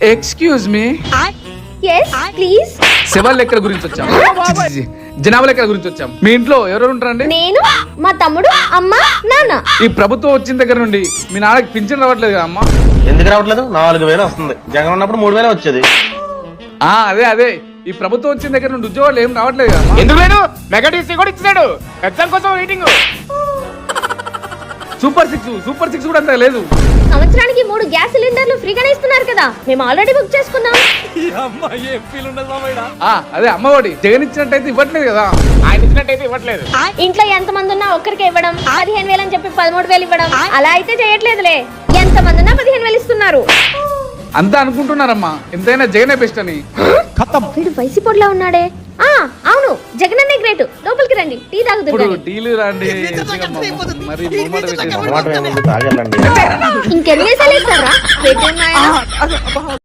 Excuse me, yes please. శవాల లెక్కల గురించి వచ్చాం. జనాభా లెక్కల గురించి వచ్చాం. మీ ఇంట్లో ఎవరెవరు ఉంటారండి? నేను, మా తమ్ముడు, అమ్మ, నాన్న. ఈ ప్రభుత్వం వచ్చిన దగ్గర నుండి మీ నాన్నకి పింఛన్ రావట్లేదు కదా అమ్మా? ఎందుకు రావట్లేదు? 4000 వస్తుంది. జగన్ ఉన్నప్పుడు 3000 వచ్చేది. అదే అదే, ఈ ప్రభుత్వం వచ్చిన దగ్గర నుండి ఉద్యోగాలు ఏం రావట్లేదు కదా? ఎందుకు లేదు? మెగా టీసీ కూడా ఇచ్చాడు. ఎగ్జామ్ కోసం వెయిటింగ్. సూపర్ సిక్స్ కూడా అంత లేదు. సంవత్సరానికి 3 గ్యాస్ సిలిండర్లు ఫ్రీగానే ఇస్తున్నారు కదా, మేము ఆల్రెడీ బుక్ చేసుకున్నాం. అదే అమ్మఒడి జగన్ ఇచ్చినట్టయితే ఇవ్వట్లేదు కదా? ఆయన ఇచ్చినట్టయితే ఇవ్వట్లేదు. ఇంట్లో ఎంత మంది ఉన్నా ఒక్కరికి ఇవ్వడం, 15,000 అని చెప్పి 13,000 ఇవ్వడం, అలా అయితే చేయట్లేదులే. ఎంత మంది ఉన్నా 15,000 ఇస్తున్నారు. అంతా అనుకుంటున్నారమ్మా, ఎంతైనా జగనే బెస్ట్ అని. వీడు వైసీపీలో ఉన్నాడే. అవును, జగన్ అనే గ్రేట్. లోపలికి రండి, టీ తాగుతుంది. ఇప్పుడు టీలు రండి, మరి మొహమాట పెట్టేసి. మొహమాటం ఏముంది? తాగాలండి. ఇంకెన్ని వేసాలు ఇస్తారా?